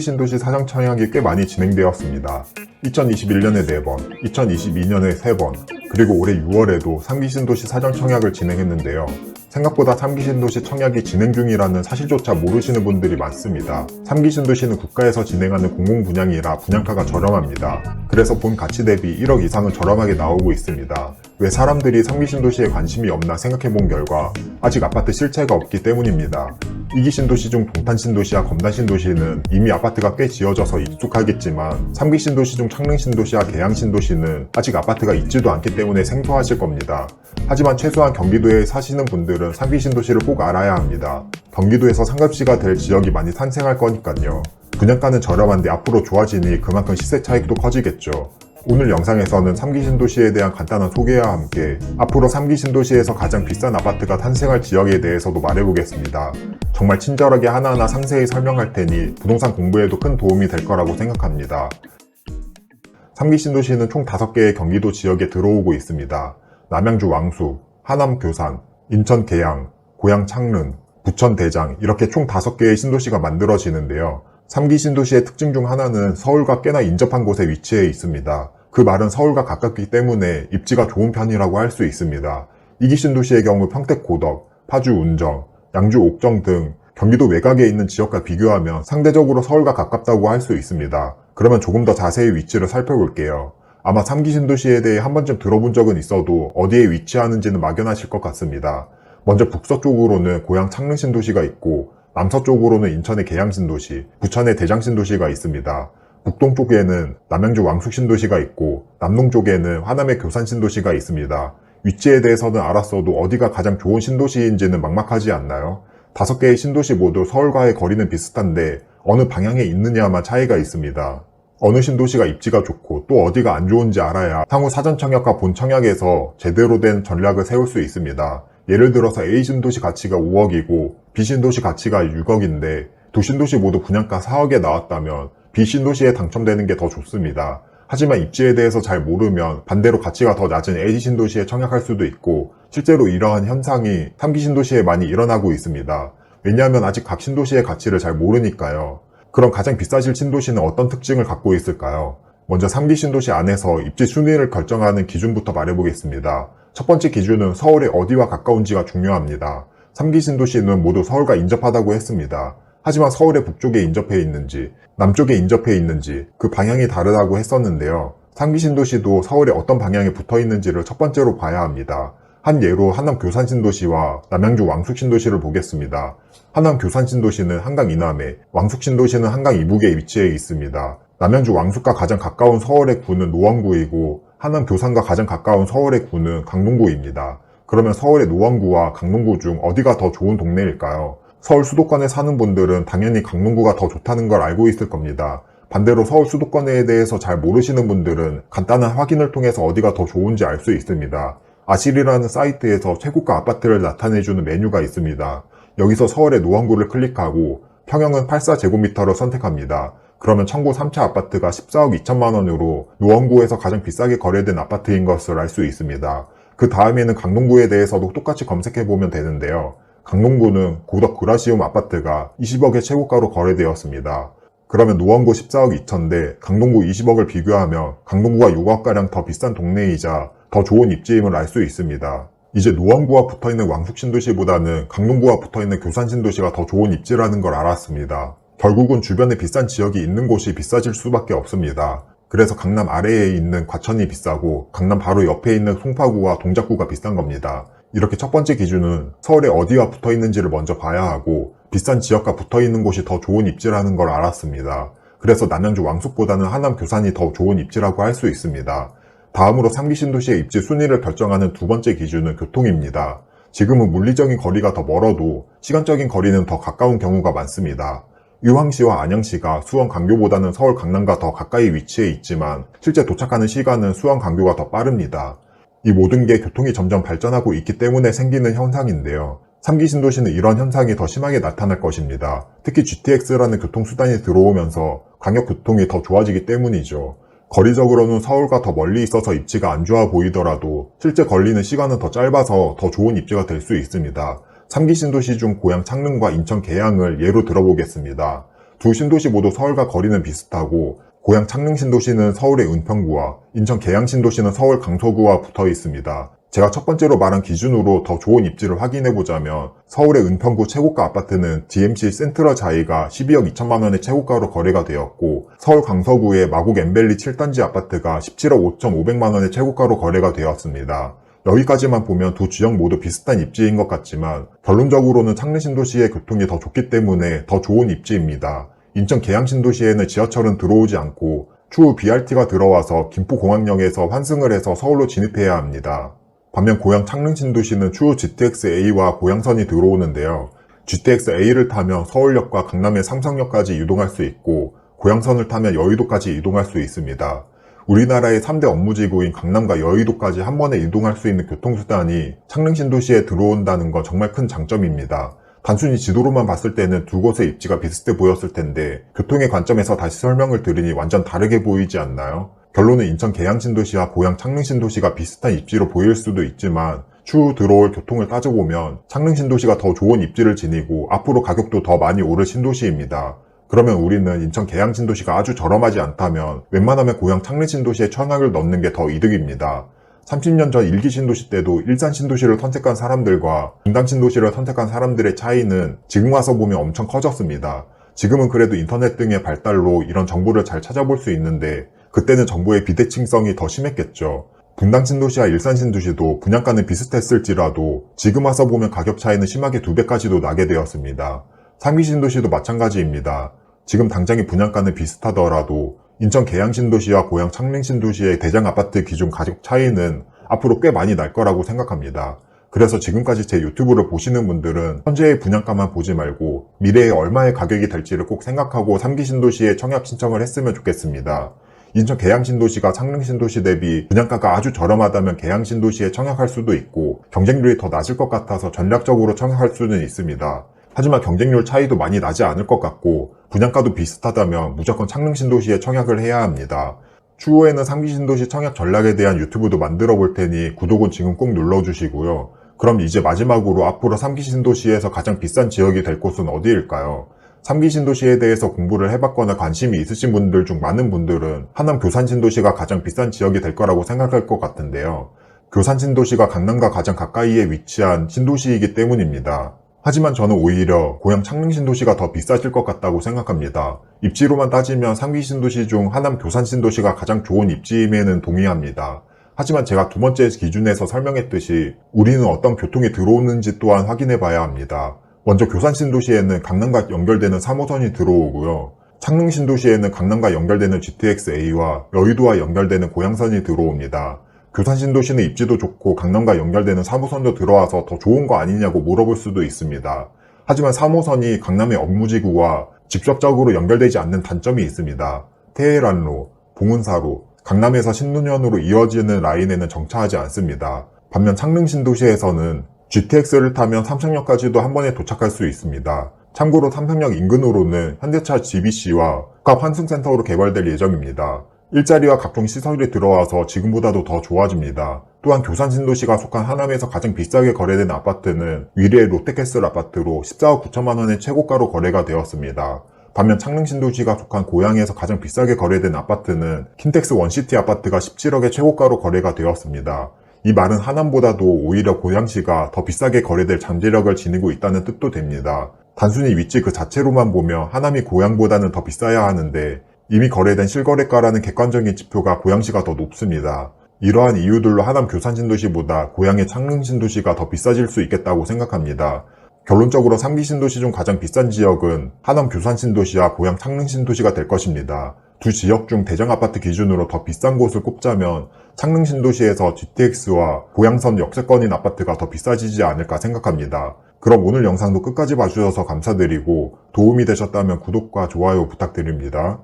신도시 사장 청약이 꽤 많이 진행되었습니다. 2021년에 4번, 2022년에 3번, 그리고 올해 6월에도 3기 신도시 사장 청약을 진행했는데요. 생각보다 3기 신도시 청약이 진행 중이라는 사실조차 모르시는 분들이 많습니다. 3기 신도시는 국가에서 진행하는 공공분양이라 분양가가 저렴합니다. 그래서 본 가치 대비 1억 이상은 저렴하게 나오고 있습니다. 왜 사람들이 3기 신도시에 관심이 없나 생각해본 결과 아직 아파트 실체가 없기 때문입니다. 2기 신도시 중 동탄 신도시와 검단 신도시는 이미 아파트가 꽤 지어져서 익숙하겠지만 3기 신도시 중 창릉 신도시와 계양 신도시는 아직 아파트가 있지도 않기 때문에 생소하실 겁니다. 하지만 최소한 경기도에 사시는 분들은 3기 신도시를 꼭 알아야 합니다. 경기도에서 상급지가 될 지역이 많이 탄생할 거니까요. 분양가는 저렴한데 앞으로 좋아지니 그만큼 시세 차익도 커지겠죠. 오늘 영상에서는 3기 신도시에 대한 간단한 소개와 함께 앞으로 3기 신도시에서 가장 비싼 아파트가 탄생할 지역에 대해서도 말해보겠습니다. 정말 친절하게 하나하나 상세히 설명할 테니 부동산 공부에도 큰 도움이 될 거라고 생각합니다. 3기 신도시는 총 5개의 경기도 지역에 들어오고 있습니다. 남양주 왕숙, 하남 교산, 인천 계양, 고양 창릉, 부천 대장 이렇게 총 5개의 신도시가 만들어지는데요. 3기 신도시의 특징 중 하나는 서울과 꽤나 인접한 곳에 위치해 있습니다. 그 말은 서울과 가깝기 때문에 입지가 좋은 편이라고 할 수 있습니다. 2기 신도시의 경우 평택 고덕, 파주 운정, 양주 옥정 등 경기도 외곽에 있는 지역과 비교하면 상대적으로 서울과 가깝다고 할 수 있습니다. 그러면 조금 더 자세히 위치를 살펴볼게요. 아마 3기 신도시에 대해 한 번쯤 들어본 적은 있어도 어디에 위치하는지는 막연하실 것 같습니다. 먼저 북서쪽으로는 고양 창릉 신도시가 있고 남서쪽으로는 인천의 계양 신도시, 부천의 대장 신도시가 있습니다. 북동쪽에는 남양주 왕숙 신도시가 있고 남동쪽에는 화남의 교산 신도시가 있습니다. 위치에 대해서는 알았어도 어디가 가장 좋은 신도시인지는 막막하지 않나요? 5개의 신도시 모두 서울과의 거리는 비슷한데 어느 방향에 있느냐만 차이가 있습니다. 어느 신도시가 입지가 좋고 또 어디가 안 좋은지 알아야 향후 사전 청약과 본 청약에서 제대로 된 전략을 세울 수 있습니다. 예를 들어서 A 신도시 가치가 5억이고 B 신도시 가치가 6억인데 두 신도시 모두 분양가 4억에 나왔다면 B 신도시에 당첨되는 게 더 좋습니다. 하지만 입지에 대해서 잘 모르면 반대로 가치가 더 낮은 A 신도시에 청약할 수도 있고 실제로 이러한 현상이 3기 신도시에 많이 일어나고 있습니다. 왜냐하면 아직 각 신도시의 가치를 잘 모르니까요. 그럼 가장 비싸질 신도시는 어떤 특징을 갖고 있을까요? 먼저 3기 신도시 안에서 입지 순위를 결정하는 기준부터 말해보겠습니다. 첫 번째 기준은 서울의 어디와 가까운지가 중요합니다. 3기 신도시는 모두 서울과 인접하다고 했습니다. 하지만 서울의 북쪽에 인접해 있는지, 남쪽에 인접해 있는지 그 방향이 다르다고 했었는데요. 3기 신도시도 서울의 어떤 방향에 붙어 있는지를 첫 번째로 봐야 합니다. 한 예로 하남 교산 신도시와 남양주 왕숙 신도시를 보겠습니다. 하남 교산 신도시는 한강 이남에, 왕숙 신도시는 한강 이북에 위치해 있습니다. 남양주 왕숙과 가장 가까운 서울의 구는 노원구이고 하남 교산과 가장 가까운 서울의 구는 강동구입니다. 그러면 서울의 노원구와 강동구 중 어디가 더 좋은 동네일까요? 서울 수도권에 사는 분들은 당연히 강동구가 더 좋다는 걸 알고 있을 겁니다. 반대로 서울 수도권에 대해서 잘 모르시는 분들은 간단한 확인을 통해서 어디가 더 좋은지 알 수 있습니다. 아실이라는 사이트에서 최고가 아파트를 나타내주는 메뉴가 있습니다. 여기서 서울의 노원구를 클릭하고 평형은 84제곱미터를 선택합니다. 그러면 청구 3차 아파트가 14억 2천만 원으로 노원구에서 가장 비싸게 거래된 아파트인 것을 알 수 있습니다. 그 다음에는 강동구에 대해서도 똑같이 검색해보면 되는데요. 강동구는 고덕 그라시움 아파트가 20억의 최고가로 거래되었습니다. 그러면 노원구 14억 2천대 강동구 20억을 비교하면 강동구가 6억가량 더 비싼 동네이자 더 좋은 입지임을 알 수 있습니다. 이제 노원구와 붙어있는 왕숙 신도시보다는 강동구와 붙어있는 교산 신도시가 더 좋은 입지라는 걸 알았습니다. 결국은 주변에 비싼 지역이 있는 곳이 비싸질 수밖에 없습니다. 그래서 강남 아래에 있는 과천이 비싸고 강남 바로 옆에 있는 송파구와 동작구가 비싼 겁니다. 이렇게 첫 번째 기준은 서울에 어디와 붙어 있는지를 먼저 봐야 하고 비싼 지역과 붙어 있는 곳이 더 좋은 입지라는 걸 알았습니다. 그래서 남양주 왕숙보다는 하남 교산이 더 좋은 입지라고 할 수 있습니다. 다음으로 3기 신도시의 입지 순위를 결정하는 두 번째 기준은 교통입니다. 지금은 물리적인 거리가 더 멀어도 시간적인 거리는 더 가까운 경우가 많습니다. 유황시와 안양시가 수원 강교보다는 서울 강남과 더 가까이 위치해 있지만 실제 도착하는 시간은 수원 강교가 더 빠릅니다. 이 모든 게 교통이 점점 발전하고 있기 때문에 생기는 현상인데요. 3기 신도시는 이런 현상이 더 심하게 나타날 것입니다. 특히 GTX라는 교통수단이 들어오면서 광역교통이 더 좋아지기 때문이죠. 거리적으로는 서울과 더 멀리 있어서 입지가 안 좋아 보이더라도 실제 걸리는 시간은 더 짧아서 더 좋은 입지가 될 수 있습니다. 3기 신도시 중 고양 창릉과 인천 계양을 예로 들어보겠습니다. 두 신도시 모두 서울과 거리는 비슷하고 고향 창릉 신도시는 서울의 은평구와 인천 계양 신도시는 서울 강서구와 붙어 있습니다. 제가 첫 번째로 말한 기준으로 더 좋은 입지를 확인해보자면 서울의 은평구 최고가 아파트는 DMC 센트럴 자이가 12억 2천만 원의 최고가로 거래가 되었고 서울 강서구의 마곡 엠벨리 7단지 아파트가 17억 5,500만 원의 최고가로 거래가 되었습니다. 여기까지만 보면 두 지역 모두 비슷한 입지인 것 같지만 결론적으로는 창릉 신도시의 교통이 더 좋기 때문에 더 좋은 입지입니다. 인천 계양 신도시에는 지하철은 들어오지 않고 추후 BRT가 들어와서 김포공항역에서 환승을 해서 서울로 진입해야 합니다. 반면 고향 창릉 신도시는 추후 GTX-A와 고양선이 들어오는데요. GTX-A를 타면 서울역과 강남의 삼성역까지 이동할 수 있고 고양선을 타면 여의도까지 이동할 수 있습니다. 우리나라의 3대 업무지구인 강남과 여의도까지 한 번에 이동할 수 있는 교통수단이 창릉 신도시에 들어온다는 건 정말 큰 장점입니다. 단순히 지도로만 봤을 때는 두 곳의 입지가 비슷해 보였을 텐데 교통의 관점에서 다시 설명을 드리니 완전 다르게 보이지 않나요? 결론은 인천 계양 신도시와 고향 창릉 신도시가 비슷한 입지로 보일 수도 있지만 추후 들어올 교통을 따져보면 창릉 신도시가 더 좋은 입지를 지니고 앞으로 가격도 더 많이 오를 신도시입니다. 그러면 우리는 인천 계양 신도시가 아주 저렴하지 않다면 웬만하면 고향 창릉 신도시에 청약을 넣는 게 더 이득입니다. 30년 전 일기 신도시 때도 일산 신도시를 선택한 사람들과 분당 신도시를 선택한 사람들의 차이는 지금 와서 보면 엄청 커졌습니다. 지금은 그래도 인터넷 등의 발달로 이런 정보를 잘 찾아볼 수 있는데 그때는 정보의 비대칭성이 더 심했겠죠. 분당 신도시와 일산 신도시도 분양가는 비슷했을지라도 지금 와서 보면 가격 차이는 심하게 2배까지도 나게 되었습니다. 상기 신도시도 마찬가지입니다. 지금 당장의 분양가는 비슷하더라도 인천 계양 신도시와 고향 창릉 신도시의 대장 아파트 기준 가격 차이는 앞으로 꽤 많이 날 거라고 생각합니다. 그래서 지금까지 제 유튜브를 보시는 분들은 현재의 분양가만 보지 말고 미래에 얼마의 가격이 될지를 꼭 생각하고 3기 신도시에 청약 신청을 했으면 좋겠습니다. 인천 계양 신도시가 창릉 신도시 대비 분양가가 아주 저렴하다면 계양 신도시에 청약할 수도 있고 경쟁률이 더 낮을 것 같아서 전략적으로 청약할 수는 있습니다. 하지만 경쟁률 차이도 많이 나지 않을 것 같고 분양가도 비슷하다면 무조건 창릉 신도시에 청약을 해야 합니다. 추후에는 3기 신도시 청약 전략에 대한 유튜브도 만들어 볼 테니 구독은 지금 꼭 눌러주시고요. 그럼 이제 마지막으로 앞으로 3기 신도시에서 가장 비싼 지역이 될 곳은 어디일까요? 3기 신도시에 대해서 공부를 해봤거나 관심이 있으신 분들 중 많은 분들은 하남 교산 신도시가 가장 비싼 지역이 될 거라고 생각할 것 같은데요. 교산 신도시가 강남과 가장 가까이에 위치한 신도시이기 때문입니다. 하지만 저는 오히려 고향 창릉 신도시가 더 비싸질 것 같다고 생각합니다. 입지로만 따지면 3기 신도시 중 하남 교산 신도시가 가장 좋은 입지임에는 동의합니다. 하지만 제가 두 번째 기준에서 설명했듯이 우리는 어떤 교통이 들어오는지 또한 확인해 봐야 합니다. 먼저 교산 신도시에는 강남과 연결되는 3호선이 들어오고요. 창릉 신도시에는 강남과 연결되는 GTX-A와 여의도와 연결되는 고양선이 들어옵니다. 교산 신도시는 입지도 좋고 강남과 연결되는 3호선도 들어와서 더 좋은 거 아니냐고 물어볼 수도 있습니다. 하지만 3호선이 강남의 업무지구와 직접적으로 연결되지 않는 단점이 있습니다. 테헤란로, 봉은사로, 강남에서 신논현으로 이어지는 라인에는 정차하지 않습니다. 반면 창릉 신도시에서는 GTX를 타면 삼성역까지도 한 번에 도착할 수 있습니다. 참고로 삼성역 인근으로는 현대차 GBC와 복합 환승센터로 개발될 예정입니다. 일자리와 각종 시설이 들어와서 지금보다도 더 좋아집니다. 또한 교산 신도시가 속한 하남에서 가장 비싸게 거래된 아파트는 위례의 롯데캐슬 아파트로 14억 9천만 원의 최고가로 거래가 되었습니다. 반면 창릉 신도시가 속한 고양에서 가장 비싸게 거래된 아파트는 킨텍스 원시티 아파트가 17억의 최고가로 거래가 되었습니다. 이 말은 하남보다도 오히려 고양시가 더 비싸게 거래될 잠재력을 지니고 있다는 뜻도 됩니다. 단순히 위치 그 자체로만 보면 하남이 고양보다는 더 비싸야 하는데 이미 거래된 실거래가라는 객관적인 지표가 고양시가 더 높습니다. 이러한 이유들로 하남 교산 신도시보다 고양의 창릉 신도시가 더 비싸질 수 있겠다고 생각합니다. 결론적으로 3기 신도시 중 가장 비싼 지역은 하남 교산 신도시와 고양 창릉 신도시가 될 것입니다. 두 지역 중 대장 아파트 기준으로 더 비싼 곳을 꼽자면 창릉 신도시에서 GTX와 고양선 역세권인 아파트가 더 비싸지지 않을까 생각합니다. 그럼 오늘 영상도 끝까지 봐주셔서 감사드리고 도움이 되셨다면 구독과 좋아요 부탁드립니다.